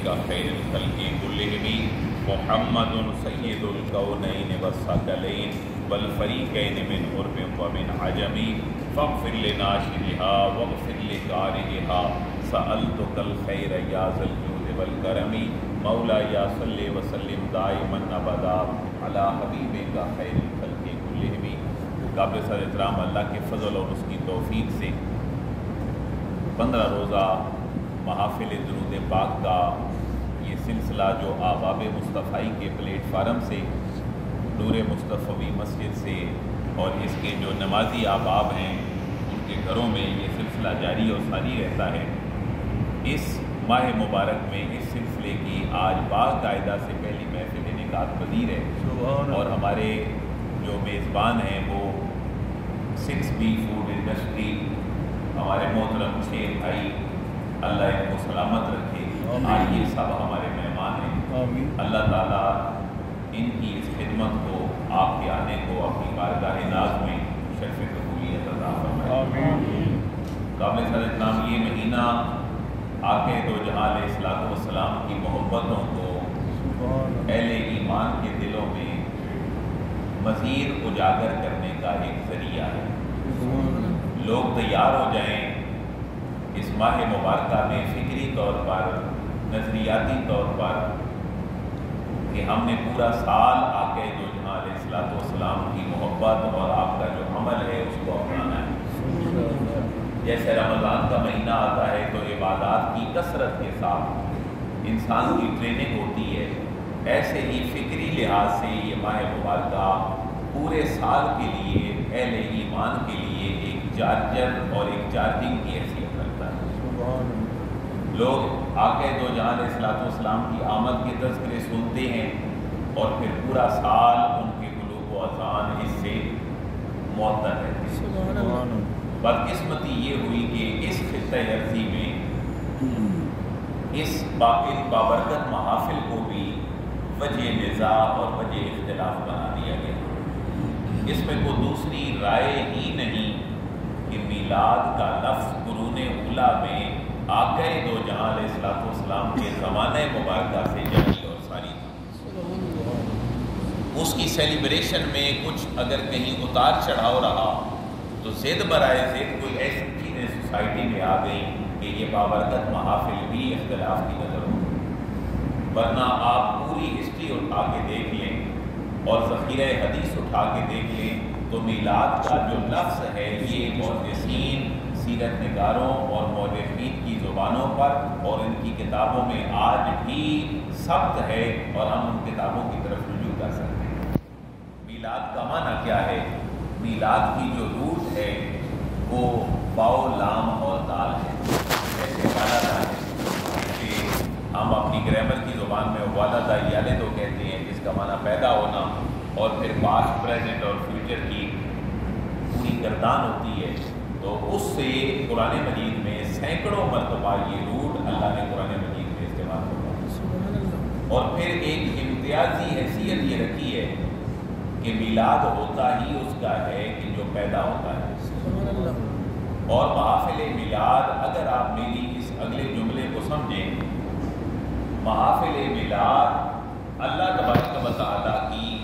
خیر الخلق كلهم محمد سید الکونین والثقلین والفریقین من عرب ومن عجم فاغفر لناشرها واغفر لقارئها سألتك الخیر یا ذا الجود والکرم مولایا صلی وسلم دائما ابدا علی حبیبک خیر الخلق كلهم۔ قابل صدر احترام، اللہ کے فضل اور اس کی توفیق سے 15 روزہ محافل درود پاک کا یہ سلسلہ جو احباب مصطفی کے پلیٹ فارم سے، نور مصطفی مسجد سے اور اس کے جو نمازی احباب ہیں ان کے گھروں میں یہ سلسلہ جاری اور ساری رہتا ہے۔ اس ماہ مبارک میں اس سلسلے کی آج باقاعدہ سے پہلی محفل انعقاد پذیر ہے اور ہمارے جو میزبان ہیں وہ 6B فوڈ انڈسٹری ہمارے محترم 6 بھائی، اللہ ان کو سلامت رکھے۔ آج یہ سب ہمارے مہمان ہیں، اللہ تعالیٰ ان کی اس خدمت کو، آپ کے آنے کو اپنی بارگاہ ناز میں شرف قبولیت عطا فرمائے۔ قابل صدر احترام، یہ مہینہ آقا دو جہاں علیہ الصلوۃ والسلام کی محبتوں کو اہل ایمان کے دلوں میں مزید اجاگر کرنے کا ایک ذریعہ ہے۔ لوگ تیار ہو جائیں اس ماہ مبارکہ میں فکری طور پر، نظریاتی طور پر، کہ ہم نے پورا سال آقا دو جہاں علیہ الصلوۃ والسلام کی محبت اور آپ کا جو عمل ہے اس کو اپنانا ہے۔ جیسے رمضان کا مہینہ آتا ہے تو عبادات کی کثرت کے ساتھ انسان کی ٹریننگ ہوتی ہے، ایسے ہی فکری لحاظ سے یہ ماہ مبارکہ پورے سال کے لیے اہل ایمان کے لیے ایک چارجر اور ایک چارجنگ کی حیثیت رکھتا ہے۔ لوگ آقا دو جہاں علیہ الصلوۃ والسلام کی آمد کے تذکرے سنتے ہیں اور پھر پورا سال ان کے قلوب و اذان اس سے معطر رہتے ہیں۔ بدقسمتی یہ ہوئی کہ اس خطہ ارضی میں اس بابرکت محافل کو بھی وجہ نزاع اور وجہ اختلاف بنا دیا گیا۔ اس میں کوئی دوسری رائے ہی نہیں کہ میلاد کا لفظ قرون اولیٰ میں آقا دو جہاں علیہ الصلوۃ والسلام کے زمانہ مبارکہ سے جاری اور ساری تھی۔ اس کی سیلیبریشن میں کچھ اگر کہیں اتار چڑھاؤ رہا تو زد برائے زد کوئی ایسی چیزیں سوسائٹی میں آ گئیں کہ یہ بابرکت محافل بھی اختلاف کی نظر ہو، ورنہ آپ پوری ہسٹری اٹھا کے دیکھ لیں اور ذخیرہ حدیث اٹھا کے دیکھ لیں تو میلاد کا جو لفظ ہے یہ محدثین، سیرت نگاروں اور مورخین کی زبانوں پر اور ان کی کتابوں میں آج بھی ثبت ہے اور ہم ان کتابوں کی طرف رجوع کر سکتے ہیں۔ میلاد کا معنی کیا ہے؟ میلاد کی جو روٹ ہے وہ باؤ، لام اور دال ہے۔ جیسے والدہ ہے کہ ہم اپنی گرامر کی زبان میں والدہ یالدو کہتے ہیں، جس کا معنی پیدا ہونا، اور پھر پاسٹ، پریزنٹ اور فیوچر کی پوری گردان ہوتی ہے۔ تو اس سے قرآن مجید میں سینکڑوں مرتبہ یہ روٹ اللہ نے قرآن مجید میں استعمال کروا، اور پھر ایک امتیازی حیثیت یہ رکھی ہے کہ میلاد ہوتا ہی اس کا ہے کہ جو پیدا ہوتا ہے۔ اور محافل میلاد، اگر آپ میری اس اگلے جملے کو سمجھیں، محافل میلاد اللہ تبارک و تعالیٰ کی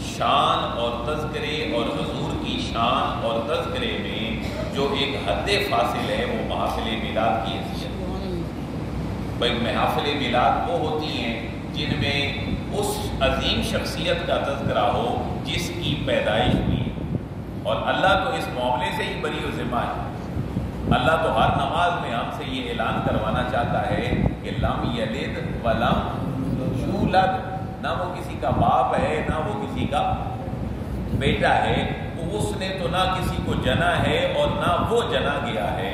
شان اور تذکرے اور حضور کی شان اور تذکرے میں جو ایک حد فاصل ہے وہ محافل میلاد کی حیثیت۔ بھائی محافل میلاد وہ ہوتی ہیں جن میں اس عظیم شخصیت کا تذکرہ ہو جس کی پیدائش ہوئی ہے، اور اللہ تو اس معاملے سے ہی بری و ذمہ ہے۔ اللہ تو ہر نماز میں ہم سے یہ اعلان کروانا چاہتا ہے کہ لم یلد ولم یولد، نہ وہ کسی کا باپ ہے نہ وہ کسی کا بیٹا ہے، اس نے تو نہ کسی کو جنا ہے اور نہ وہ جنا گیا ہے،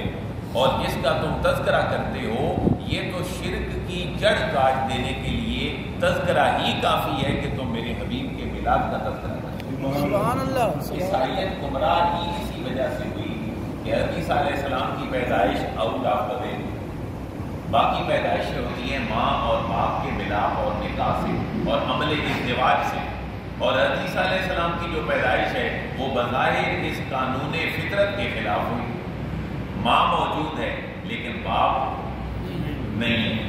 اور جس کا تم تذکرہ کرتے ہو یہ تو شرک کی جڑ کاٹ دینے کے لیے تذکرہ ہی کافی ہے کہ تم میرے حبیب کے میلاد کا تذکرہ کرو۔ سبحان اللہ۔ عیسائیت گمراہ ہی اسی وجہ سے ہوئی کہ عیسیٰ علیہ السلام کی پیدائش آؤٹ آف دا وے، باقی پیدائشیں ہوتی ہیں ماں اور باپ کے ملاپ اور نکاح سے اور عمل ازدواج سے، اور عیسیٰ علیہ السلام کی جو پیدائش ہے وہ بظاہر اس قانون فطرت کے خلاف ہوئی۔ ماں موجود ہے لیکن باپ نہیں،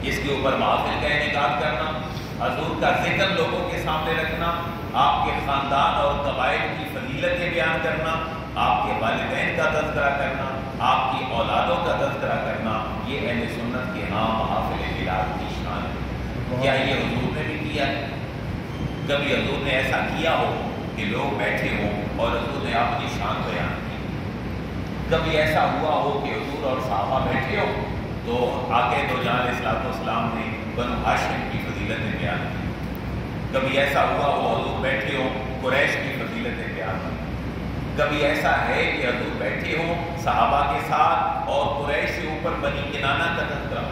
اس کے اوپر محافل کا انعقاد کرنا، حضور کا ذکر لوگوں کے سامنے رکھنا، آپ کے خاندان اور قبائل کی فضیلتیں بیان کرنا، آپ کے والدین کا تذکرہ کرنا، آپ کی اولادوں کا تذکرہ کرنا، یہ اہل سنت کے ہاں محافل میلاد کی شان ہے۔ کیا یہ حضور نے بھی کیا ہے؟ کبھی حضور نے ایسا کیا ہو کہ لوگ بیٹھے ہوں اور حضور نے اپنی شان بیان کی؟ کبھی ایسا ہوا ہو کہ حضور اور صحابہ بیٹھے ہو تو آقا دو جہاں علیہ السلام نے بنو ہاشم کی فضیلتیں بیان کی؟ کبھی ایسا ہوا ہو حضور بیٹھے ہو قریش کی فضیلتیں بیان کی؟ کبھی ایسا ہے کہ حضور بیٹھے ہو صحابہ کے ساتھ اور قریش سے اوپر بنی کنانہ کا تذکرہ؟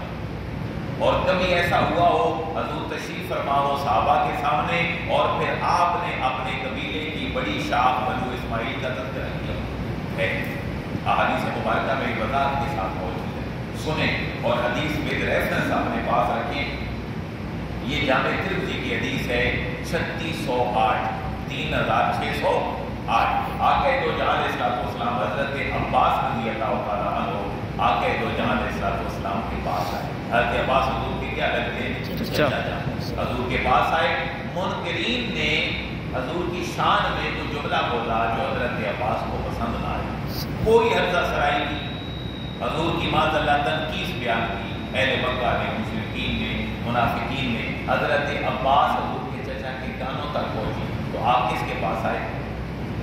اور کبھی ایسا ہوا ہو حضور تشریف فرما ہو صحابہ کے سامنے اور پھر آپ نے اپنے قبیلے کی بڑی شاخ بنو اسماعیل کا تذکرہ کیا ہے؟ احادیث مبارکہ میں وضاحت کے ساتھ موجود ہے، سنیں اور حدیث ود ریفرنس اپنے پاس رکھیں۔ یہ جامع ترمذی کی حدیث ہے 3608 3608۔ آقا دو جہاں علیہ السلام حضرت عباس رضی اللہ تعالیٰ عنہ آقا دو جہاں علیہ السلام کے پاس آئے۔ حضرت عباس حضور کے کیا لگتے ہیں؟ چچا۔ حضور کے پاس آئے، منکرین نے حضور کی شان میں تو جملہ بولا جو حضرت عباس کو پسند نہ آئے، کوئی حرزہ سرائی کی، حضور کی معاذ اللہ تنقیص بیان کی۔ اہل مکہ نے، مشرکین نے، منافقین نے حضرت عباس حضور کے چچا کے کانوں تک پہنچی تو آپ کس کے پاس آئے؟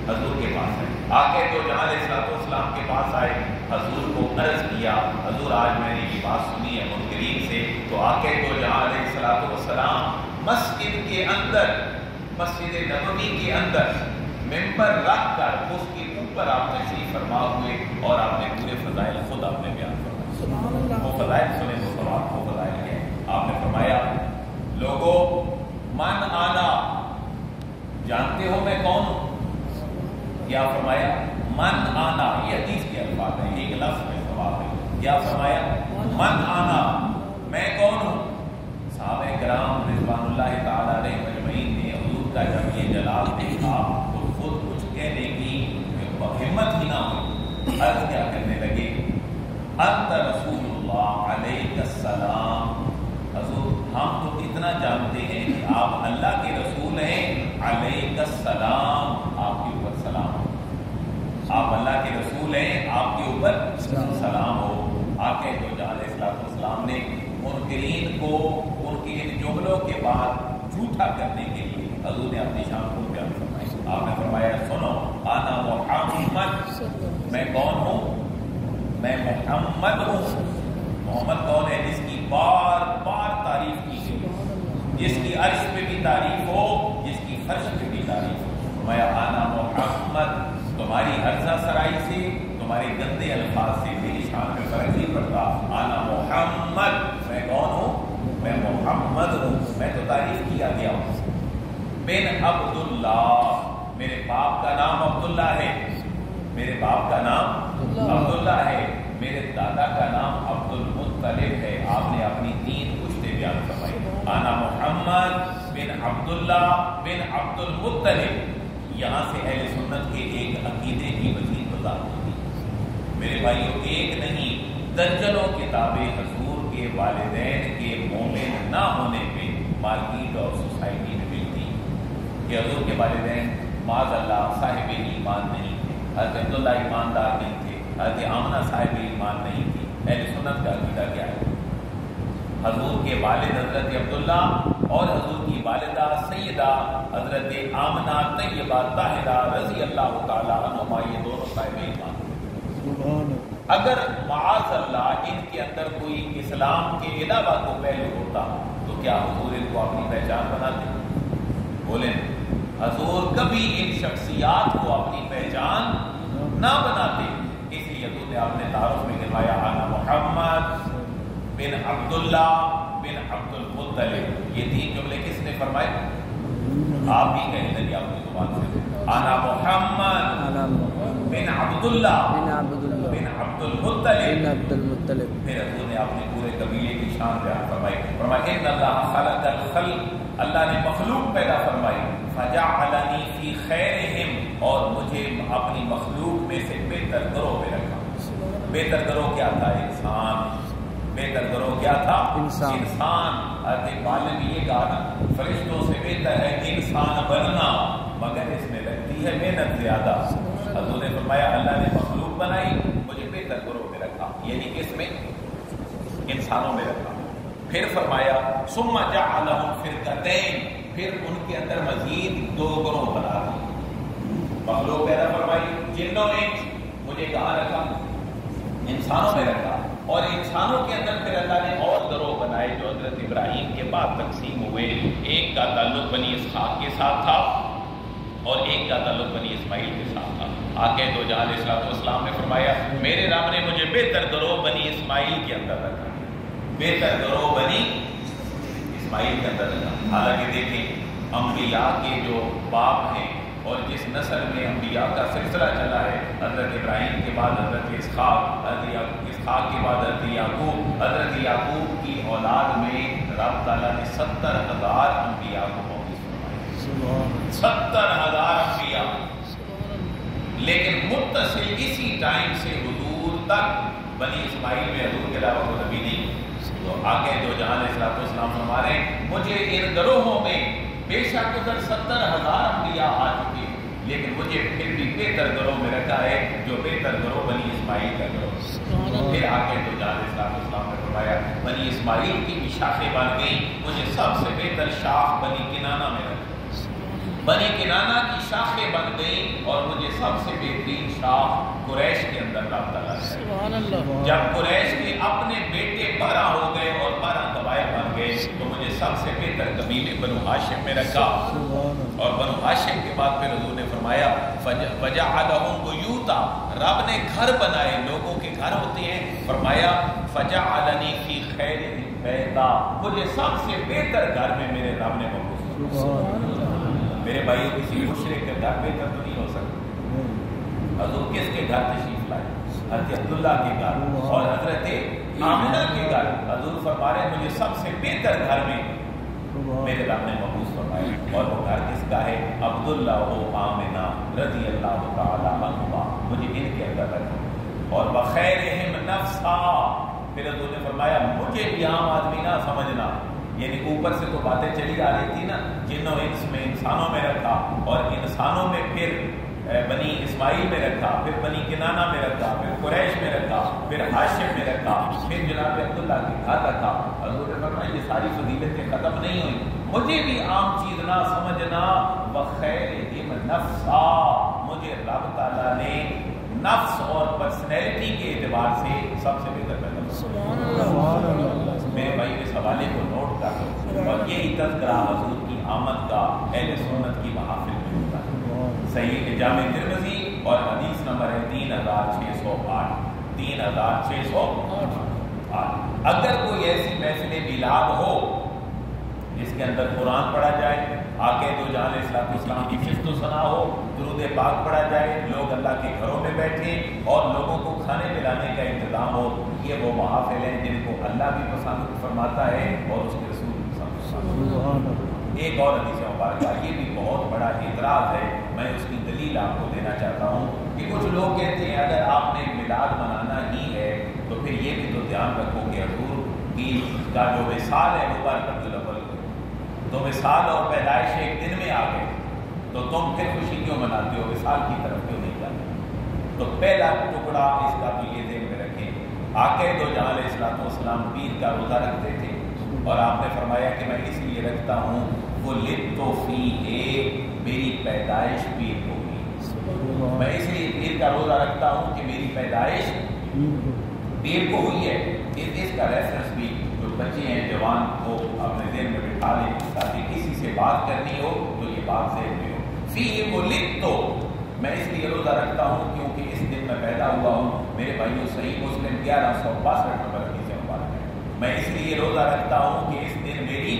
حضور کے پاس آئے۔ آقا تو جہاں علیہ السلام کے پاس آئے، حضور کو عرض کیا حضور آج میں نے یہ بات سنی ہے منکرین سے، تو آقا تو جہاں علیہ السلام مسجد کے اندر، مسجد نبوی کے اندر ممبر رکھ کر اس کے اوپر آپ تشریف فرما ہوئے اور آپ نے پورے فضائل خود آپ نے بیان فرمائے۔ وہ فضائل سنیں تو سوال کو فضائل ہیں۔ آپ نے فرمایا لوگوں من آنا، جانتے ہو میں کون ہوں؟ کیا فرمایا؟ من آنا، یہ حدیث کے الفاظ ہیں، ایک لفظ میں سوال ہے۔ کیا فرمایا؟ من آنا، میں کون ہوں؟ صحابہ کرام رضوان اللہ تعالیٰ علیہ مجمعین نے حضور کا جب یہ جلال دیکھا تو خود کچھ کہنے کی ہمت ہی نہ ہوئی، عرض کیا کرنے لگے؟ انت رسول اللہ علیہ السلام، حضور ہم تو اتنا جانتے ہیں کہ آپ اللہ کے رسول ہیں، علیہ السلام، آپ کے اوپر سلام ہو، آپ اللہ کے رسول ہیں، آپ کے اوپر سلام ہو۔ آقا تو جہاں علیہ السلام نے منکرین کو ان کے ان جملوں کے بعد جھوٹا کرنے کے لیے حضور نے اپنی شان کو بیان فرمائی۔ آپ نے فرمایا سنو، انا محمد، میں کون ہوں؟ میں محمد ہوں۔ محمد کون ہے؟ جس کی بار بار تعریف کی گئی، جس کی عرش پہ بھی تعریف ہو، جس کی فرش پہ بھی تعریف ہو۔ فرمایا انا محمد، تمہاری عرضہ سرائی سے، تمہارے گندے الفاظ سے میری شان میں فرق نہیں پڑتا۔ انا محمد، میں کون ہوں؟ میں محمد ہوں، میں تو تعریف کیا گیا ہوں۔ بن عبداللہ، میرے باپ کا نام عبداللہ ہے، میرے باپ کا نام عبداللہ ہے، میرے دادا کا نام عبد المطلب ہے۔ آپ نے اپنی 3 پشتے بیان فرمائی، انا محمد بن عبداللہ بن عبد المطلب۔ یہاں سے اہل سنت کے ایک عقیدے کی مزید وضاحت ہوتی ہے میرے بھائیوں، ایک نہیں درجنوں کتابیں حضور کے والدین کے مومن نہ ہونے پہ مارکیٹ اور سوسائٹی میں ملتی کہ حضور کے والدین معاذ اللہ صاحب ایمان نہیں تھے، حضرت عبداللہ ایماندار نہیں تھے، حضرت آمنہ صاحب ایمان نہیں تھی۔ اہل سنت کا عقیدہ کیا ہے؟ حضور کے والد حضرت عبداللہ اور حضور کی والدہ سیدہ حضرت آمنہ طیبہ طاہرہ رضی اللہ تعالیٰ عنہما، یہ دونوں صاحب ایمان۔ اگر معاذ اللہ ان کے اندر کوئی اسلام کے علاوہ کو پہلو ہوتا تو کیا حضور ان کو اپنی پہچان بناتے؟ بولیں، حضور کبھی ان شخصیات کو اپنی پہچان نہ بناتے، اس لیے حضور نے اپنے تعارف میں فرمایا انا محمد بن عبداللہ بن عبد المطلب۔ یہ 3 جملے کس نے فرمائے؟ آپ بھی کہیں لگے اپنی زبان سے، انا محمد بن عبداللہ بن عبد المطلب۔ پھر حضور نے اپنے پورے قبیلے کی شان بیان فرمائی، فرمایا ان اللہ خلق الخلق، اللہ نے مخلوق پیدا فرمائی، فجعلنی فی خیرہم، اور مجھے اپنی مخلوق میں سے بہتر گروہ میں رکھا۔ بہتر گروہ کیا تھا؟ انسان، بہتر گروہ کیا تھا؟ انسان۔ حضرت اقبال نے بھی یہ کہا نا، فرشتوں سے بہتر ہے انسان بننا، مگر اس میں لگتی ہے محنت زیادہ۔ حضور نے فرمایا اللہ نے مخلوق بنائی، مجھے بہتر گروہ میں رکھا، یعنی کس میں؟ انسانوں میں رکھا۔ پھر فرمایا ثم جعلهم فرقتین، پھر ان کے اندر مزید دو گروہ بنا دیے۔ مخلوق پیدا فرمائی، جنوں نے مجھے کہاں رکھا؟ انسانوں میں رکھا، اور انسانوں کے اندر پھر اللہ نے اور گروہ بنائے جو حضرت ابراہیم کے بعد تقسیم ہوئے۔ ایک کا تعلق بنی اسحاق کے ساتھ تھا اور ایک کا تعلق بنی اسماعیل کے ساتھ تھا۔ آقا دو جہاں علیہ السلام نے فرمایا میرے رب نے مجھے بہتر گروہ بنی اسماعیل کے اندر رکھا، بہتر گروہ بنی اسماعیل کے اندر رکھا۔ حالانکہ دیکھیں انبیاء کے جو باپ ہیں اور جس نسل میں انبیاء کا سلسلہ چلا ہے، حضرت ابراہیم کے بعد حضرت اسحاق، حضرت اسحاق کے بعد حضرت یعقوب، حضرت یعقوب کی اولاد میں رب تعالیٰ نے 70,000 انبیاء کو موجود فرمایا، 70,000 انبیاء، لیکن متصل اسی ٹائم سے حضور تک بنی اسماعیل میں حضور کے علاوہ کوئی نبی نہیں۔ تو آگے دو جہاں علیہ السلام فرما رہے ہیں مجھے ان گروہوں میں بے شک ادھر 70,000 انبیاء آ چکے، لیکن مجھے پھر بھی بہتر گروہ میں رکھا ہے جو بہتر گروہ بنی اسماعیل کا گروہ۔ پھر آگے دو جہاں علیہ السلام نے فرمایا بنی اسماعیل کی بھی شاخیں بن گئی، مجھے سب سے بہتر شاخ بنی کنانہ میں رکھا، بنی کنانہ کی شاخیں بن گئی، اور مجھے سب سے بہترین شاخ قریش کے اندر رب تعالیٰ نے، جب قریش کے اپنے بیٹے 12 ہو گئے اور 12 قبائل بن گئے تو مجھے سب سے بہتر قبیلے بنو ہاشم میں رکھا، اور بنو ہاشم کے بعد پھر حضور نے فرمایا فجعلہم بیوتا، رب نے گھر بنائے، لوگوں کے گھر ہوتے ہیں، فرمایا فجعلنی فی خیر بیتا، مجھے سب سے بہتر گھر میں میرے رب نے مبعوث کیا۔ میرے بھائی کسی مشرک کا گھر بہتر تو نہیں ہو سکتا۔ حضور کس کے گھر تشریف لائے؟ حضرت عبداللہ کے گھر اور حضرت آمنہ کے گھر۔ حضور فرما رہے مجھے سب سے بہتر گھر میں میرے رب نے مبعوث فرمایا، اور وہ گھر کس کا ہے؟ عبداللہ و آمنہ رضی اللہ تعالی عنہما، مجھے ان کے اندر رکھا، اور بخیرہم نفسا، پھر حضور نے فرمایا مجھے بھی عام آدمی نہ سمجھنا، یعنی اوپر سے تو باتیں چلی آ رہی تھی نا، جنوں انس میں انسانوں میں رکھا، اور انسانوں میں پھر بنی اسماعیل میں رکھا، پھر بنی کنانہ میں رکھا، پھر قریش میں رکھا، پھر ہاشم میں رکھا، پھر جناب عبداللہ کے گھر رکھا۔ حضور نے فرمایا یہ ساری فضیلتیں ختم نہیں ہوئی، مجھے بھی عام چیز نہ سمجھنا، بخیرہم نفسا، مجھے رب تعالیٰ نے نفس اور پرسنالٹی کے اعتبار سے سب سے بہتر پیدا۔ میرے بھائی اس حوالے کو نوٹ کر لو، اور یہی تذکرہ حضور کی آمد کا اہل سنت کی محافل میں ہوتا ہے۔ صحیح جامع ترمذی اور حدیث نمبر ہے 3608، 3608۔ اگر کوئی ایسی محفل میلاد ہو جس کے اندر قرآن پڑھا جائے، آقا دو جہاں علیہ السلام کی صفت و ثنا ہو، درود پاک پڑھا جائے، لوگ اللہ کے گھروں میں بیٹھے اور لوگوں کو کھانے پلانے کا انتظام ہو، یہ وہ محافل ہیں جن کو اللہ بھی پسند فرماتا ہے اور اس کے رسول بھی پسند فرماتا ہے۔ ایک اور حدیث مبارکہ، یہ بھی بہت بڑا اعتراض ہے، میں اس کی دلیل آپ کو دینا چاہتا ہوں کہ کچھ لوگ کہتے ہیں اگر آپ نے میلاد منانا ہی ہے تو پھر یہ بھی تو دھیان رکھو کہ حضور کی کا جو وصال ہے وہ ربیع الاول کو، تو وصال اور پیدائش ایک دن میں آ گئے تو تم پھر خوشی کیوں مناتے ہو، وصال کی طرف کیوں نہیں جاتے؟ تو پہلا ٹکڑا اس کا تو یہ ذہن میں رکھیں، آقا دو جہاں علیہ السلام پیر کا روزہ رکھتے تھے، اور آپ نے فرمایا کہ میں اس لیے رکھتا ہوں وُلِدتُ فِيهِ، میری پیدائش پیر کو ہوئی، میں اس لیے پیر کا روزہ رکھتا ہوں کہ میری پیدائش پیر کو ہوئی ہے۔ اس کا ریفرنس بھی جو بچے ہیں جوان کو اپنے ذہن میں بٹھا لیں تاکہ کسی سے بات کرنی ہو تو یہ بات ذہن میں ہو۔ فِيهِ وُلِدتُ، میں اس لیے روزہ رکھتا ہوں کیونکہ اس دن میں پیدا ہوا ہوں۔ میرے بھائیوں صحیح مسلم 1162 نمبر حدیث مبارک ہے، میں اس لیے روزہ رکھتا ہوں کہ اس دن میری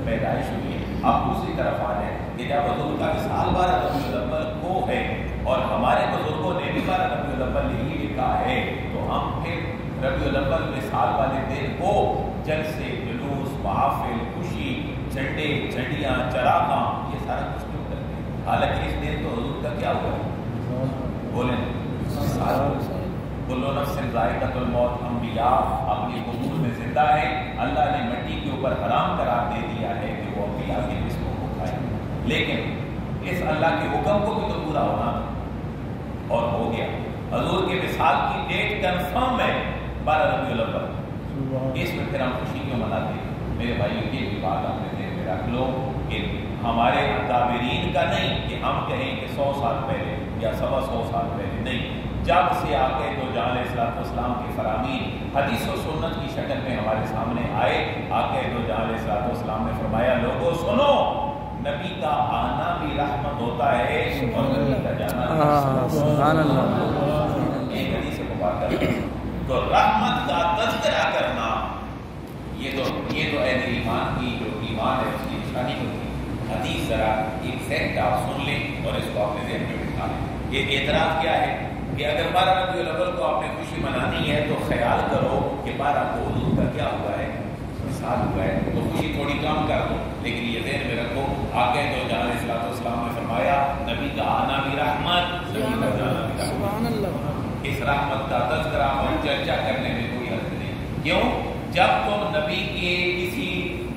پیدائش ہوئی ہے۔ آپ دوسری طرف آ جائیں کہ جب حضور کا وصال 12 ربیع الاول کو ہے اور ہمارے بزرگوں نے بھی 12 ربیع الاول ہی لکھا ہے، تو ہم پھر ربیع الاول وصال والے دن کو جلسے، جلوس، محافل، خوشی، جھنڈے، جھنڈیاں، چراغاں، یہ سارا کچھ کیوں کرتے ہیں؟ حالانکہ اس دن تو حضور کا کیا ہوا ہے؟ بولیں کل نفس ذائقۃ الموت، انبیاء اپنی قبور میں زندہ ہیں، اللہ نے مٹی کے اوپر حرام قرار دے دیا ہے کہ وہ انبیاء کے جسموں کو کھائیں، لیکن اس اللہ کے حکم کو بھی تو پورا ہونا تھا، اور ہو گیا۔ حضور کے وصال کی ڈیٹ کنفرم ہے 12 ربیع الاول، اس میں پھر ہم خوشی کیوں مناتے ہیں؟ میرے بھائیوں یہ بھی بات اپنے ذہن میں رکھ لو کہ ہمارے اکابرین کا نہیں کہ ہم کہیں کہ 100 سال پہلے یا 125 سال پہلے، نہیں، جب سے آقا دو جہاں علیہ الصلوۃ والسلام کے فرامین حدیث و سنت کی شکل میں ہمارے سامنے آئے، آقا دو جہاں علیہ الصلوۃ والسلام نے فرمایا لوگوں سنو، نبی کا آنا بھی رحمت ہوتا ہے اور نبی کا جانا سبحان اللہ، ایک حدیث مبارکہ تو رحمت کا تذکرہ کرنا یہ تو اہل ایمان کی جو ایمان ہے اس کی نشانی ہوتی ہے۔ حدیث ذرا ایک سیکنڈ آپ سن لیں اور اس کو اپنے ذہن میں بٹھا لیں۔ یہ اعتراض کیا ہے کہ اگر 12 ربیع الاول کو آپ نے خوشی منانی ہے تو خیال کرو کہ 12 کو حضور کا کیا ہوا ہے، سال ہوا ہے، تو خوشی تھوڑی کم کر دو، لیکن یہ ذہن میں رکھو آقا دو جہاں علیہ الصلوۃ والسلام نے فرمایا نبی کا آنا بھی رحمت، نبی کا جانا بھی رحمت۔ اس رحمت کا تذکرہ اور چرچا کرنے میں کوئی حرج نہیں، کیوں؟ جب تم نبی کے کسی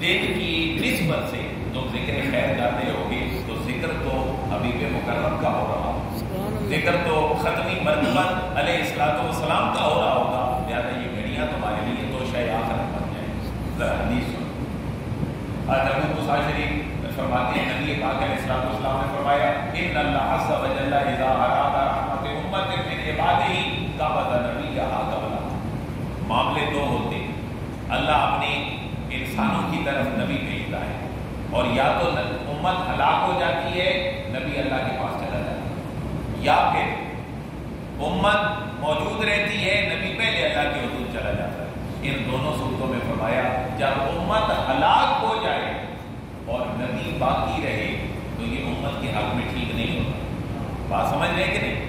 دن کی نسبت سے تم ذکر خیر کرتے ہوگے تو ذکر تو حبیب مکرم کا ہو رہا ہوگا، ذکر تو ختمی مرتبت علیہ الصلوۃ والسلام کا ہو رہا ہوگا، لہٰذا یہ گھڑیاں تمہارے لیے تو شاید آخر بن جائیں۔ ذرا حدیث سنو، ابو موسیٰ شریف فرماتے ہیں نبی پاک علیہ الصلوۃ والسلام نے فرمایا ان اللہ عز وجل اذا اراد رحمت امت من عباده قبض نبیھا قبلہ۔ معاملے دو ہوتے ہیں، اللہ اپنے انسانوں کی طرف نبی بھیجتا ہے، اور یا تو امت ہلاک ہو جاتی ہے نبی اللہ کے پاس چلا جاتا ہے، یا پھر امت موجود رہتی ہے نبی پہلے اللہ کے حضور چلا جاتا ہے۔ ان دونوں صورتوں میں فرمایا جب امت ہلاک ہو جائے اور نبی باقی رہے تو یہ امت کے حق میں ٹھیک نہیں ہوتا۔ بات سمجھ رہے کہ نہیں؟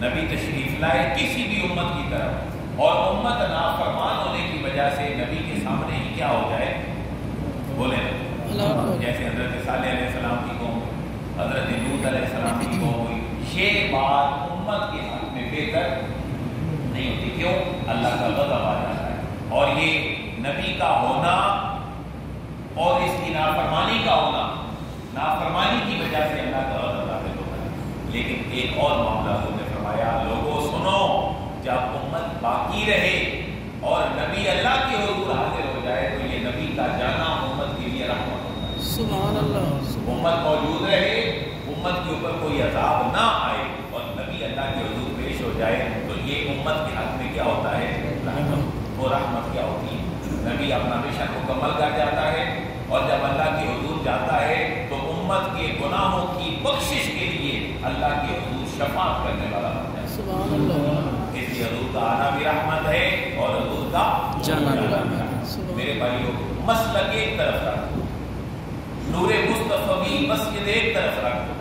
نبی تشریف لائے کسی بھی امت کی طرف اور امت نافرمان ہونے کی وجہ سے نبی کے سامنے ہی کیا ہو جائے، بولے نا، جیسے حضرت صالح علیہ السلام کی قوم، حضرت لوط علیہ السلام کی قوم ہوئی، یہ بات امت کے حق میں بہتر نہیں ہوتی، کیوں؟ اللہ کا غضب آ جاتا ہے، اور یہ نبی کا ہونا اور اس کی نافرمانی کا ہونا، نافرمانی کی وجہ سے اللہ کا غضب نازل ہوتا ہے۔ لیکن ایک اور معاملہ حضور نے فرمایا لوگوں سنو، جب امت باقی رہے اور نبی اللہ کے حضور حاضر ہو جائے تو یہ نبی کا جانا امت کے لیے رحمت ہوتا ہے۔ سبحان اللہ، امت موجود رہے، امت کے اوپر کوئی عذاب نہ آئے اور نبی اللہ کے حضور پیش ہو جائے تو یہ امت کے حق میں کیا ہوتا ہے، رحمت۔ وہ رحمت کیا ہوتی ہے؟ نبی اپنا مشن مکمل کر جاتا ہے اور جب اللہ کے حضور جاتا ہے تو امت کے گناہوں کی بخشش کے لیے اللہ کے حضور شفاعت کرنے والا ہوتا ہے۔ سبحان اللہ، اس لیے حضور کا آنا بھی رحمت ہے اور حضور کا جانا بھی رحمت ہے۔ میرے بھائیوں مسلک ایک طرف رکھو، نور مصطفی مسجد ایک طرف رکھو،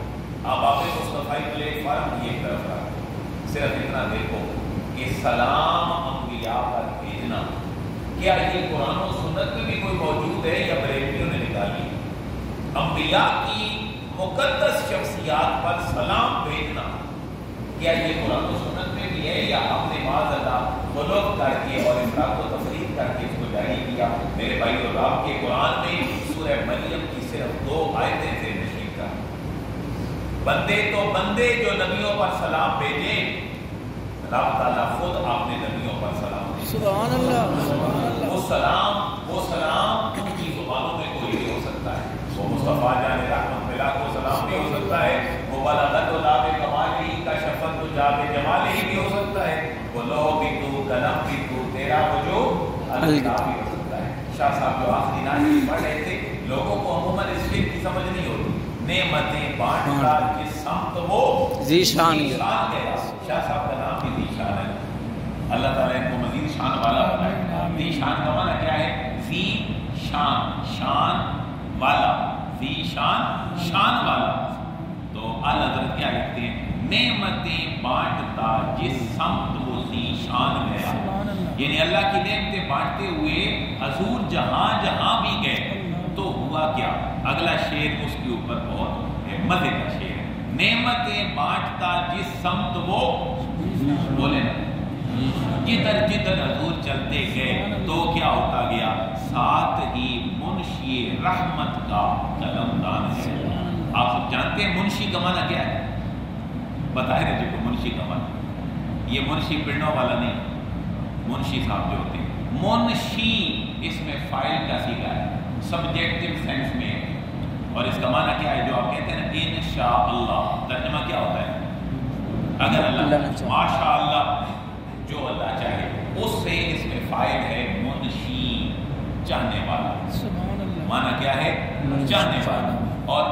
آباب مصطفی پلیٹ فارم ایک طرف رکھو، صرف اتنا دیکھو کہ سلام انبیاء پر بھیجنا کیا یہ قرآن و سنت میں بھی کوئی موجود ہے یا بریلویوں نے نکالی؟ انبیاء کی مقدس شخصیات پر سلام بھیجنا کیا یہ قرآن و سنت میں بھی ہے یا ہم نے معاذ اللہ غلط کر کے اور افراط و تفریق کر کے اس کو جاری کیا؟ میرے بھائی اور آپ کے قرآن میں سورہ مریم کی صرف 2 آیتیں سے نشین کا بندے تو بندے جو نبیوں پر سلام بھیجیں، رب تعالیٰ خود آپ نے نبیوں پر سلام بھیجا۔ سبحان اللہ، وہ سلام ان کی زبانوں میں کوئی نہیں ہو سکتا ہے، وہ مصطفیٰ جان رحمت ملا کو سلام بھی ہو سکتا ہے، وہ بلغت و لاب کمال ہی کا شفت و جاب جمال ہی بھی ہو سکتا ہے، وہ لوح بھی تو قلم بھی تو تیرا وجود اللہ بھی ہو سکتا ہے۔ شاہ صاحب جو آخری ناظری پڑھ رہے تھے، لوگوں کو عموماً اس شعر کی سمجھ نہیں ہوتی، نعمتیں بانٹتا جس سمت وہ ذیشان ہے۔ شاہ صاحب کا نام بھی ذیشان ہے، اللہ تعالیٰ ان کو مزید شان والا بنائے۔ ذی شان کا معنی کیا ہے؟ ذی شان، شان والا، ذی شان، شان والا۔ تو اعلیٰ حضرت کیا لکھتے ہیں؟ نعمتیں بانٹتا جس سمت وہ ذی شان گیا، یعنی اللہ کی نعمتیں بانٹتے ہوئے حضور جہاں جہاں بھی گئے تو ہوا کیا؟ اگلا شعر اس کے اوپر بہت مزے کا شعر ہے، نعمتیں بانٹتا جس سمت وہ، بولے نا، جدھر جدھر حضور چلتے گئے تو کیا ہوتا گیا؟ ساتھ ہی منشی رحمت کا قلمدان ہے۔ آپ سب جانتے ہیں منشی کا معنی کیا ہے؟ بتائے نا جی کو منشی کا معنی۔ یہ منشی پڑھنے والا نہیں، منشی صاحب جو ہوتے ہیں۔ منشی اس میں فاعل کا صیغہ ہے، سبجیکٹو سینس میں، اور اس کا معنی کیا ہے؟ جو آپ کہتے ہیں نا انشاءاللہ، ترجمہ کیا ہوتا ہے؟ اگر اللہ ماشاء اللہ، جو اللہ چاہے، اس سے اس میں فاعل ہے منشی، چاہنے والا۔ معنی کیا ہے؟ چاہنے والا۔ اور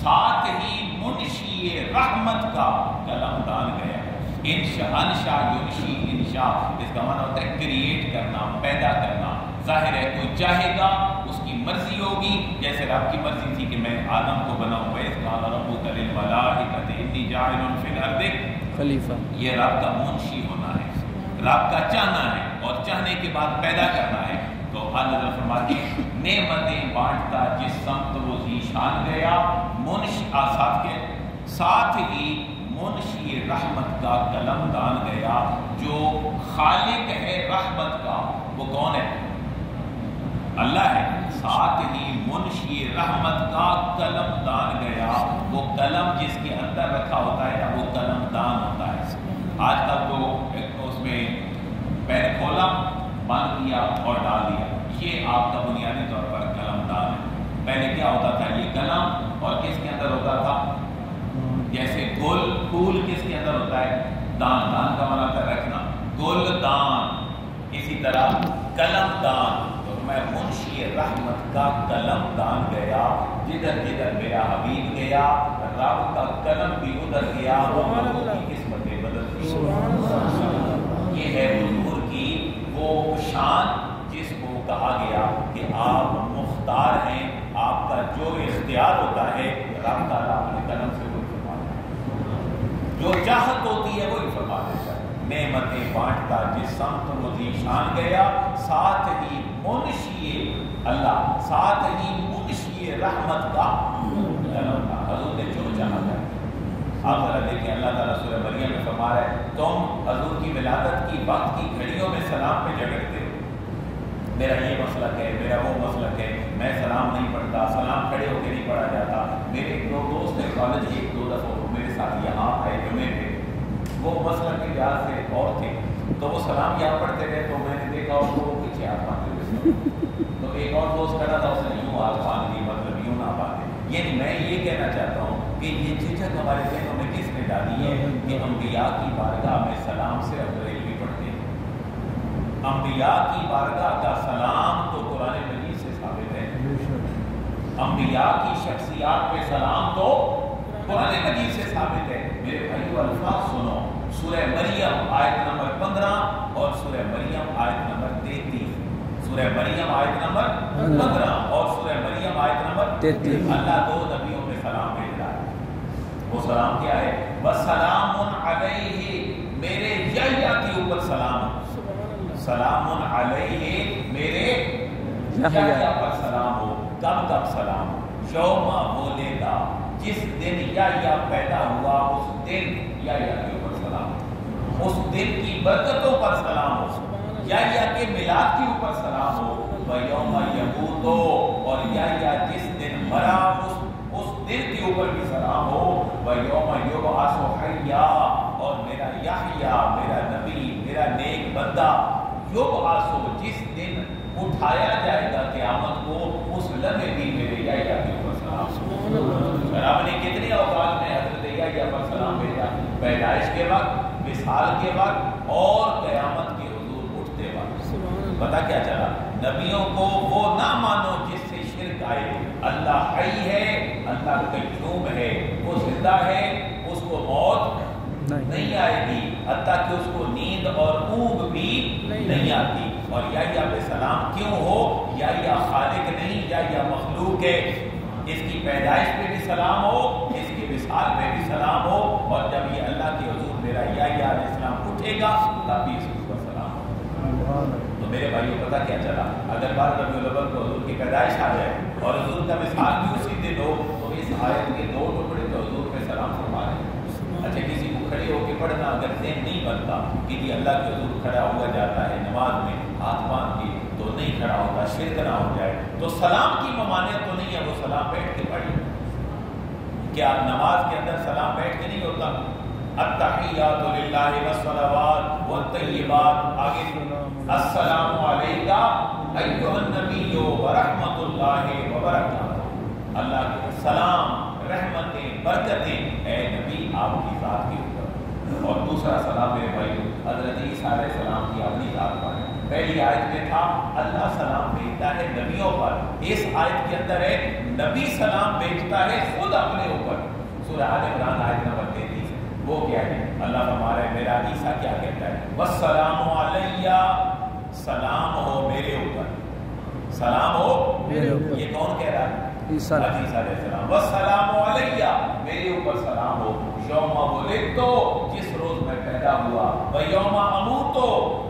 ساتھ ہی منشی رحمت کا قلمدان گیا۔ انشا ینشی انشا، اس کا معنی ہوتا ہے کریٹ کرنا، پیدا کرنا۔ ظاہر ہے کوئی چاہے گا، اس کی مرضی ہوگی، جیسے رب کی مرضی تھی کہ میں آدم کو بناؤں، وَإِذْ قَالَ رَبُّكَ لِلْمَلَائِكَةِ إِنِّي جَاعِلٌ فِي الْأَرْضِ خلیفہ۔ یہ رب کا منشی ہونا ہے، رب کا چاہنا ہے، اور چاہنے کے بعد پیدا کرنا ہے۔ تو اللہ فرماتے ہیں نعمتیں بانٹتا جس سمت وہ ذیشان گیا، ساتھ ہی منشی رحمت کا قلمدان گیا۔ جو خالق ہے رحمت کا وہ کون ہے؟ اللہ ہے۔ ساتھ ہی منشی رحمت کا قلمدان گیا، وہ قلم جس کے اندر رکھا ہوتا ہے نا، وہ قلمدان ہوتا ہے۔ آج کل تو اس میں پین کھولا، بند کیا اور ڈال دیا، یہ آپ کا بنیادی طور پر قلمدان ہے۔ پہلے کیا ہوتا تھا؟ یہ قلم، اور کس کے اندر ہوتا تھا؟ جیسے گل، پھول کس کے اندر ہوتا ہے؟ دان، دان کا معنی ہوتا ہے رکھنا، گل دان۔ اسی طرح قلم دان، تو میں منشی رحمت کا قلم دان گیا، جدھر جدھر میرا حبیب گیا، رب کا قلم بھی ادھر گیا، اور لوگوں کی قسمتیں بدلتی۔ یہ ہے حضور کی وہ شان جس کو کہا گیا کہ آپ مختار ہیں، آپ کا جو اختیار ہوتا ہے رب تعالیٰ اپنے قلم سے وہ فرما دیتا ہے، جو چاہت ہوتی ہے وہی فرما دیتا ہے۔ نعمتیں بانٹتا جس سمت وہ ذیشان گیا، ساتھ ہی منشی اللہ، ساتھ ہی منشی رحمت کا قلم تھا۔ حضور نے جو چاہا تھا۔ آپ ذرا دیکھیں اللہ تعالیٰ سورہ مریم میں فرما رہا ہے تم حضور کی ولادت کی وقت کی گھڑیوں میں سلام پہ جھگڑتے ہو، میرا یہ مسلک ہے، میرا وہ مسلک ہے، میں سلام نہیں پڑھتا، سلام کھڑے ہو کے نہیں پڑھا جاتا۔ میرے ایک دو دوست ہیں کالج، ایک دو دفعہ میرے ساتھ یہاں آئے جمعے پہ، وہ مسلک کے لحاظ سے اور تھے، تو وہ سلام یہاں پڑھتے رہے، تو میں نے دیکھا اس کو پیچھے ہاتھ باندھے ہوئے، تو ایک اور دوست کھڑا تھا، اس نے یوں ہاتھ باندھ دی، مطلب یوں نہ باندھے۔ یعنی میں یہ کہنا چاہتا ہوں کہ یہ جھجک ہمارے ذہنوں میں کس نے ڈالی ہے کہ انبیاء کی بارگاہ میں سلام سے افضل بھی پڑھتے ہیں۔ انبیاء کی بارگاہ کا سلام تو قرآن مجید سے ثابت ہے، انبیاء کی شخصیات پہ سلام تو قرآن مجید سے ثابت ہے۔ میرے بھائیو الفاظ سنو، سورہ مریم آیت نمبر 15 اور سورہ مریم آیت نمبر 33، سورہ مریم آیت نمبر 15 اور سورہ مریم آیت نمبر 33۔ اللہ دو نبیوں پہ سلام بھیج رہا ہے، وہ سلام کیا ہے؟ وَسَلَامٌ عَلَيْهِ، میرے یحییٰ کے اوپر سلام، سلام علیہ میرے یحییٰ پر سلام ہو۔ کب کب سلام ہو؟ یوم ولد، جس دن یحییٰ پیدا ہوا اس دن یحییٰ کے اوپر سلام ہو، اس دن کی برکتوں پر سلام ہو، یحییٰ کے میلاد کے اوپر سلام ہو۔ وَیوم یموت، اور یحییٰ جس دن مرا اس دن کے اوپر بھی سلام ہو۔ وَیوم یبعث حیّا، اور میرا یحییٰ، میرا نبی، میرا نیک بندہ، یبعث، جس دن اٹھایا جائے گا قیامت کو، اس لمحے بھی میرے یحییٰ کے اوپر سلام۔ رب نے کتنے اوقات میں حضرت یحییٰ پر سلام بھیجا؟ پیدائش کے وقت، وصال کے وقت، اور قیامت کے حضور اٹھتے وقت۔ پتہ کیا چلا؟ نبیوں کو وہ نہ مانو جس سے شرک آئے۔ اللہ حی ہے، اللہ قیوم ہے، وہ زندہ ہے، اس کو موت نہیں آئے گی، حتیٰ کہ اس کو نیند اور اونگ بھی نہیں آتی۔ اور یحییٰ پہ سلام کیوں ہو؟ یحییٰ خالق نہیں، یحییٰ مخلوق ہے، اس کی پیدائش پہ بھی سلام ہو، اس کے وصال پہ بھی سلام ہو، اور جب یہ اللہ کے حضور میرا یحییٰ علیہ السلام اٹھے گا تب بھی اس پر سلام ہو۔ تو میرے بھائیو پتہ کیا چلا؟ اگر 12 ربیع الاول کو حضور کی پیدائش آ جائے اور حضور کا وصال بھی اسی دن ہو، تو اس آیت کے 2 ٹکڑے تو حضور پہ سلام فرما رہے ہیں۔ اچھا کسی کو کھڑے ہو کے پڑھنا اگر ذہن نہیں بنتا کہ جی اللہ کے حضور کھڑا ہوا جاتا ہے نماز میں ہاتھ باندھ کے تو نہیں کھڑا ہوتا، شرک نہ ہو جائے، تو سلام کی ممانعت تو نہیں ہے، وہ سلام بیٹھ کے پڑھ لیں۔ کیا نماز کے اندر سلام بیٹھ کے نہیں ہوتا؟ التحیات للہ والصلوات والطیبات، آگے السلام علیکہ ایھا النبی ورحمۃ اللہ وبرکاتہ، اللہ کے سلام، رحمتیں، برکتیں اے نبی آپ کی ذات کے اوپر۔ اور دوسرا سلام میرے بھائی حضرت عیسیٰ علیہ السلام کی اپنی ذات پر ہے۔ پہلی آیت میں تھا اللہ سلام بھیجتا ہے نبیوں پر، اس آیت کے اندر ہے نبی سلام بھیجتا ہے خود اپنے اوپر۔ سورہ آل عمران آیت نمبر 33، وہ کیا ہے؟ اللہ فرما رہا ہے میرا عیسیٰ کیا کہتا ہے؟ والسلام علیہ، سلام ہو میرے اوپر، سلام ہو میرے اوپر۔ یہ کون کہہ رہا ہے؟ عیسیٰ عیسیٰ علیہ السلام۔ والسلام علیہ، میرے اوپر سلام ہو، یوم ولدت، جس روز میں پیدا ہوا، ویوم اموت،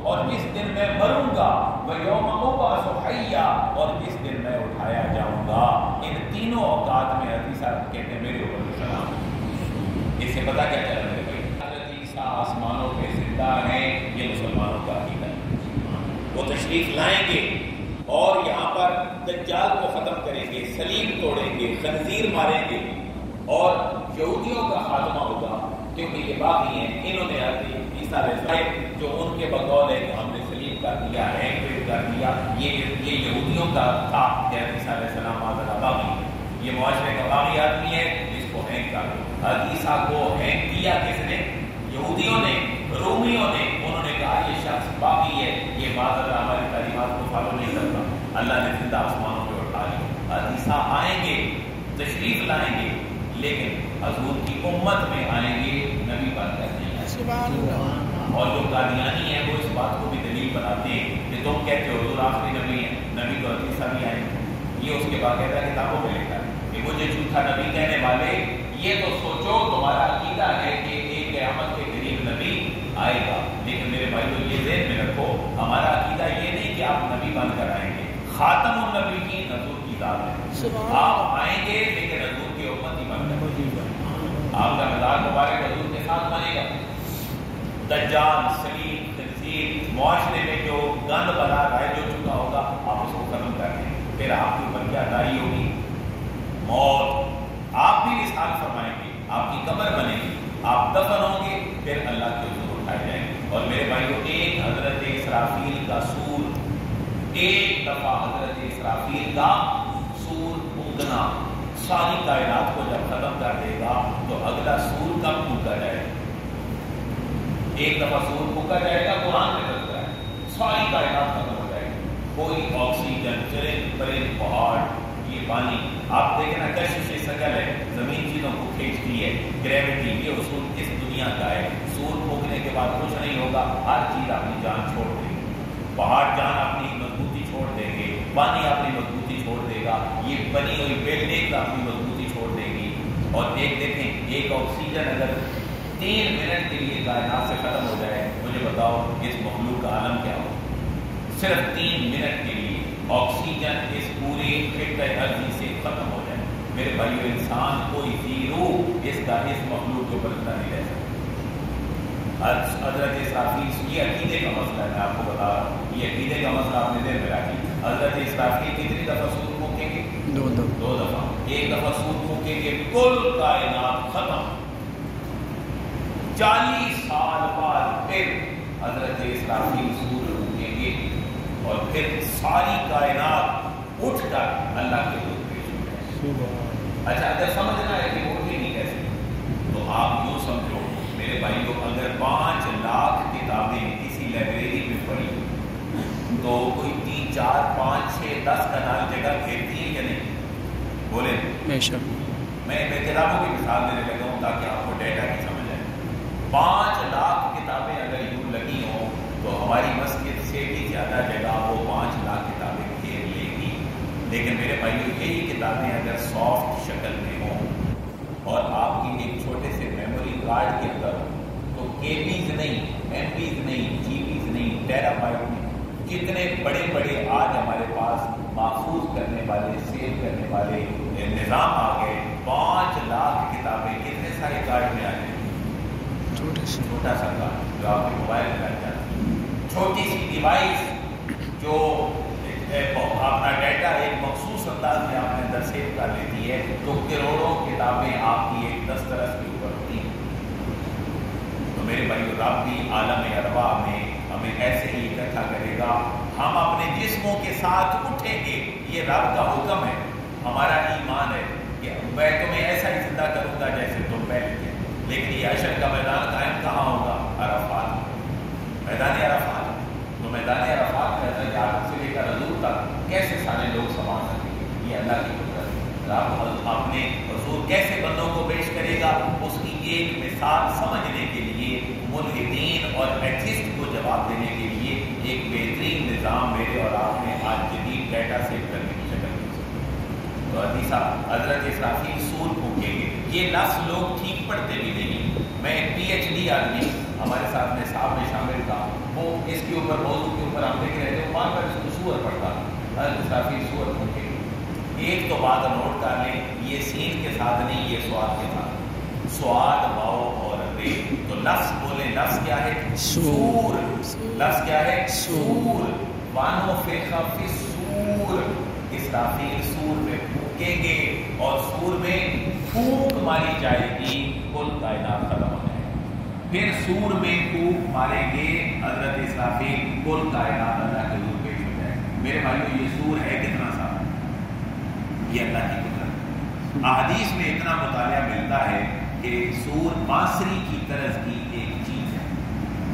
اور جس دن میں مروں گا، ویوم ابعث حیا، اور جس دن میں اٹھایا جاؤں گا۔ ان تینوں اوقات میں عیسیٰ کہتے ہیں میرے اوپر سلام۔ اس سے پتہ کیا چل رہا ہے بھائی؟ حضرت عیسیٰ آسمانوں پہ زندہ ہیں، یہ مسلمانوں کا عقیدہ ہے۔ وہ تشریف لائیں گے اور یہاں پر دجال کو ختم کریں گے، صلیب توڑیں گے، خنزیر ماریں گے، اور یہودیوں کا خاتمہ ہوگا، کیونکہ یہ باقی ہیں، انہوں نے عیسیٰ علیہ السلام جو ان کے بقول ہے کہ ہم نے صلیب کر دیا، ہینگ کر دیا، یہ یہودیوں کا تھا کہ عیسیٰ علیہ السلام آزاد باقی ہے، یہ معاشرے کا باقی آدمی ہے، اس کو ہینگ کر دو۔ عیسیٰ کو ہینگ کیا کس نے؟ یہودیوں نے، رومیوں نے، انہوں نے کہا یہ شخص باقی ہے، یہ معذرت ہماری تعلیمات کو فالو نہیں کرتا، اللہ نے زندہ آسمانوں پہ اٹھا لیا۔ عیسیٰ آئیں گے، تشریف لائیں گے، لیکن حضور کی امت میں آئیں گے، نبی بن کر نہیں آئیں گے۔ سبحان اللہ۔ اور جو قادیانی ہیں وہ اس بات کو بھی دلیل بناتے ہیں کہ تم کہتے ہو حضور آخری نبی ہیں، نبی تو عیسیٰ بھی آئیں گے، یہ اس کے باقاعدہ کتابوں میں لکھا ہے کہ مجھے جھوٹا نبی کہنے والے، یہ تو سوچو تمہارا عقیدہ ہے کہ ایک قیامت کے قریب نبی آئے گا، لیکن میرے بھائیو یہ ذہن میں رکھو ہمارا عقیدہ یہ نہیں کہ آپ نبی بن کر آئیں گے، خاتم النبی کی حضور کی ذات ہے، آپ آئیں گے لیکن حضور کی امت ہی بن کر، آپ کا مزار مبارک حضور کے ساتھ بنے گا۔ دجال، صلیب، خنزیر، معاشرے میں جو گند بنا رائج ہو چکا ہوگا آپ اس کو ختم کر دیں، پھر آپ کے اوپر کیا دائی ہوگی؟ موت۔ آپ بھی مثال فرمائیں گے، آپ کی قبر بنے گی، آپ دفن ہوں گے، پھر اللہ کے حضور اٹھائے جائیں گے۔ اور میرے بھائیو ایک حضرت اسرافیل کا سور، ایک دفعہ حضرت اسرافیل کا سور پھونکنا ساری کائنات کو جب ختم کر دے گا تو اگلا سور کب پھونکا جائے گا؟ ایک دفعہ سور پھونکا جائے گا، قرآن میں چلتا ہے، ساری کائنات ختم ہو جائے گی، کوئی آکسیجن، چرند پرند، پہاڑ، یہ پانی، آپ دیکھیں نا کشش شکل ہے، زمین چیزوں کو کھینچتی ہے، گریوٹی، یہ اصول اس دنیا کا ہے۔ سور پھونکنے کے بعد کچھ نہیں ہوگا، ہر چیز اپنی جان چھوڑ دے گی، پہاڑ جان اپنی مضبوطی چھوڑ دیں گے، پانی اپنی مضبوطی چھوڑ دے گا، یہ بنی ہوئی بلڈنگ اپنی مضبوطی چھوڑ دے گی۔ اور ایک دیکھیں ایک آکسیجن اگر 3 منٹ کے لیے کائنات سے ختم ہو جائے، مجھے بتاؤ اس مخلوق کا عالم کیا ہو؟ صرف 3 منٹ کے لیے آکسیجن اس پورے خطہ ارضی سے ختم ہو جائے، میرے بھائیو انسان کوئی زیرو اس کا اس مخلوق کے اوپر زندہ نہیں رہ سکتا۔ حضرت اسرافیل، یہ عقیدے کا مسئلہ ہے، میں آپ کو بتا رہا ہوں، یہ عقیدے کا مسئلہ آپ نے ذہن میں رکھیں۔ حضرت اسرافیل کتنی دفعہ سور پھونکیں گے؟ 2 دفعہ۔ ایک دفعہ سور پھونکیں گے، کل کائنات ختم، 40 سال بعد پھر حضرت اسرافیل سور پھونکیں گے اور پھر ساری کائنات اٹھ کر اللہ کے حضور پیش ہو جائے۔ اچھا اگر سمجھنا ہے کہ اٹھے نہیں کیسے، تو آپ یوں سمجھو میرے بھائیو، اگر 5 لاکھ کتابیں کسی لائبریری میں پڑھی تو کوئی 3، 4، 5، 6، 10 کنال جگہ گھیرتی ہے یا نہیں؟ بولے میں کتابوں کی مثال دینے لگا ہوں تاکہ آپ کو ڈیٹا کی سمجھ آئے۔ 5 لاکھ کتابیں اگر یوں لگی ہوں تو ہماری مسجد سے بھی زیادہ جگہ وہ 5 لاکھ کتابیں گھیر لے گی، لیکن میرے بھائیو یہی کتابیں اگر سافٹ شکل میں ہوں اور آپ کی ایک چھوٹے سے میموری کارڈ کے اندر تو KB نہیں، MP نہیں، GB نہیں، ٹیرا بائٹ نہیں، کتنے بڑے بڑے آج ہمارے پاس محفوظ کرنے والے، سیو کرنے والے نظام آ گئے۔ 5 لاکھ کتابیں کتنے سارے کارڈ میں آ گئے؟ چھوٹا سا کارڈ جو آپ کے موبائل میں لگ جاتا ہے، چھوٹی سی ڈیوائس جو اپنا ڈیٹا ایک مخصوص انداز میں آپ نے اندر سیو کر لیتی ہے، تو کروڑوں کتابیں آپ کی ایک دسترس کے اوپر ہوتی ہیں۔ تو میرے بھائی رب بھی عالم ارواح میں ہمیں ایسے ہی اکٹھا کرے گا، ہم اپنے جسموں کے ساتھ اٹھیں گے، یہ رب کا حکم ہے، ہمارا ایمان ہے کہ میں تمہیں ایسا ہی زندہ کروں گا جیسے تم پہلے تھے۔ لیکن یہ حشر کا میدان قائم کہاں ہوگا؟ عرفات، میدان عرفات۔ تو میدان عرفات میں حضرت آدم سے لے کر حضور تک کیسے سارے لوگ سنبھال سکیں گے؟ یہ اللہ کی قدرت۔ رب اپنے حضور کیسے بندوں کو پیش کرے گا، اس کی ایک مثال سمجھنے کے لیے ملحدین اور ایتھسٹ کو جواب دینے کے لیے ایک بہترین نظام میرے اور آپ نے آج جدید ڈیٹا سیو کرنے کی شکل میں۔ تو حدیثہ حضرت اسرافیل سور پھونکیں گے، یہ لفظ لوگ ٹھیک پڑھتے بھی نہیں۔ میں ایک PhD آدمی ہمارے ساتھ میں صاحب میں شامل تھا، وہ اس کے اوپر موضوع کے اوپر ہم دیکھ رہے تھے، وہاں پر اس کو سور پڑھتا، حضرت اسرافیل سور پھونکیں گے۔ ایک تو بات نوٹ کر لیں، یہ سین کے ساتھ نہیں، یہ سواد کے ساتھ، سواد واؤ اور رے۔ تو لفظ بولے، لفظ کیا ہے؟ سور۔ لفظ کیا ہے؟ سور۔ وانو فیخا فی سور، اسرافیل سور میں پھونکیں گے اور سور میں پھونک ماری جائے گی، کل کائنات ختم ہو جائے گی۔ پھر سور میں پھونک ماریں گے حضرت اسرافیل، کل کائنات اللہ کے حضور پیش ہو جائے گی۔ میرے بھائیو یہ سور ہے کتنا سا؟ یہ اللہ کی قدرت۔ احادیث میں اتنا مطالعہ ملتا ہے کہ سور بانسری کی طرز کی ایک چیز ہے،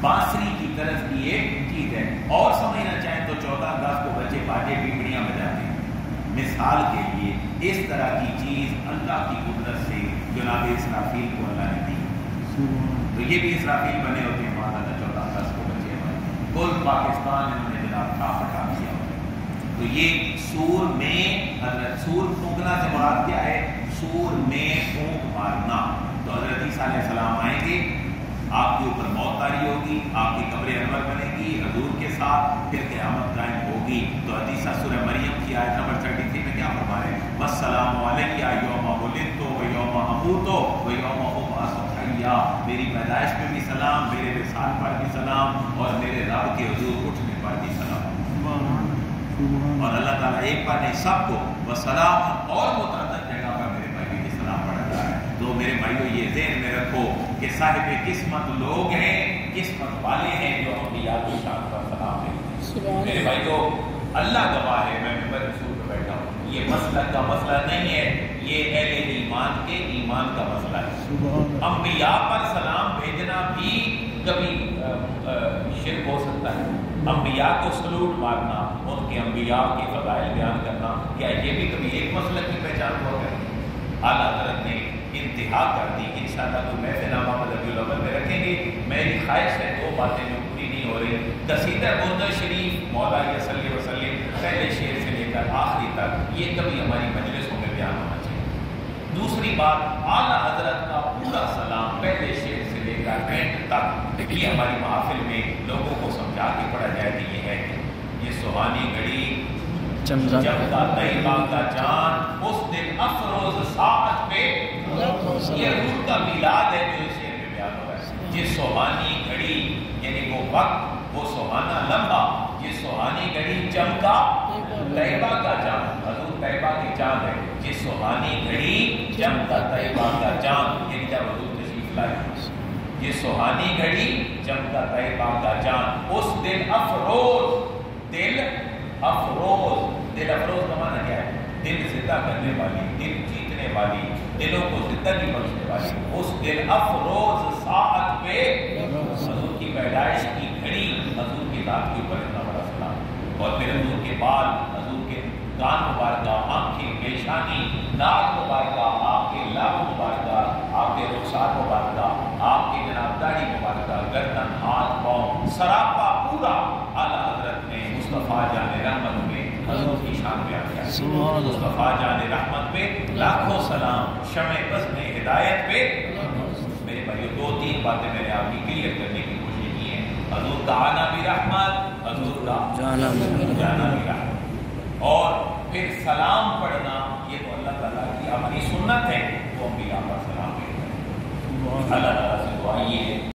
بانسری کی طرز کی ایک چیز ہے۔ اور سمجھنا چاہیں تو 14 اگست کو بچے باجے پیپڑیاں بجاتے ہیں۔ مثال کے لیے اس طرح کی چیز اللہ کی قدرت سے جناب اسرافیل کو اللہ نے دی، تو یہ بھی اسرافیل بنے ہوتے ہیں وہاں 14 اگست کو بچے ہمارے کل پاکستان انہوں نے جناب کا پٹا دیا۔ تو یہ سور میں حضرت سور پھونکنا سے مراد کیا ہے؟ سور میں پھونک مارنا۔ تو حضرت عیسیٰ علیہ السلام آئیں گے، آپ کے اوپر موت طاری ہوگی، آپ کی قبر انور بنے گی حضور کے ساتھ، پھر قیامت قائم ہوگی۔ تو حدیثہ سورہ مریم کی آیت نمبر 33 میں کیا فرما رہے ہیں؟ والسلام علیہ یوم ولدت و یوم اموت و یوم ابعث حیا۔ میری پیدائش پہ بھی سلام، میرے وصال پر بھی سلام، اور میرے رب کے حضور اٹھنے پر بھی سلام۔ اور اللہ تعالیٰ ایک بار نہیں، سب کو وسلام اور متعدد جگہ پر میرے بھائی کے سلام پڑھتا ہے۔ تو میرے بھائیو یہ ذہن میں رکھو کہ صاحب قسمت لوگ ہیں، قسمت والے ہیں جو انبیاء کی شان پر سلام دیتے ہیں۔ میرے بھائیو اللہ گواہ ہے، میں ممبر رسول پہ بیٹھا ہوں، یہ مسلک کا مسئلہ نہیں ہے، یہ اہل ایمان کے ایمان کا مسئلہ ہے۔ انبیاء پر سلام بھیجنا بھی کبھی شرک ہو سکتا ہے، انبیاء کو سلوٹ مارنا، ان کے انبیاء کی فضائل بیان کرنا، کیا یہ بھی کبھی ایک مسلک کی پہچان ہو گئی؟ اعلیٰ حضرت نے انتہا کر دی۔ انشاءاللہ کوئی محفل نامہ ربیع الاول میں رکھیں گے۔ میری خواہش ہے دو باتیں جو پوری نہیں ہو رہی، قصیدہ درود شریف مولا صلی وسلم پہلے شعر سے لے کر آخری تک، یہ کبھی ہماری مجلسوں میں بیان ہونا چاہیے۔ دوسری بات، اعلیٰ حضرت کا پورا سلام پہلے شعر سے لے کر اینڈ تک، یہ ہماری محافل میں لوگوں کو سمجھا کے پڑھا جائے کہ یہ ہے کہ یہ سبحانی گھڑی جب کا طیبہ کا جان، اس دن افروز ساعت پہ، یہ حضور کا میلاد ہے جو اس شعر میں بیان ہو رہا ہے۔ یہ سبحانی گھڑی یعنی وہ وقت، وہ سبحانہ لمحہ، یہ سبحانی گھڑی چمکا طیبہ کا جان، حضور طیبہ کی چاند ہے۔ یہ سبحانی گھڑی چمکا طیبہ کا جان، یعنی جب حضور تشریف لائے، یہ سبحانی گھڑی چمکا طیبہ کا جان، اس دل افروز، دل افروز، دل افروز کا معنی کیا ہے؟ دل زندہ کرنے والی، دل جیتنے والی، دلوں کو زندگی بخشنے والی، اس دل افروز ساعت پہ حضور کی پیدائش کی گھڑی، حضور کی ذات کے اوپر اتنا بڑا سلام، اور پھر حضور کے بال، حضور کے کان مبارکہ، آنکھیں، پیشانی، ناک مبارکہ، آپ کے لب مبارکہ، آپ کے رخسار مبارکہ، آپ کے جناب داڑھی مبارکہ، گردن، ہاتھ، پاؤں، سراپا پورا اعلیٰ حضرت نے مصطفیٰ جان رحمت میں حضور کی شان بیان کیا۔ مصطفیٰ جان رحمت پہ لاکھوں سلام، شمع بزم ہدایت پہ۔ میرے بھائیو دو تین باتیں میں نے آپ کی کلیئر کرنے کی کوشش کی ہیں، حضور کا آنا بھی رحمت، حضور کا جانا بھی رحمت، اور پھر سلام پڑھنا، یہ تو اللہ تعالیٰ کی اپنی سنت ہے، وہ انبیاء پر سلام بھیجنا ہے۔ اللہ تعالیٰ سے دعا یہ ہے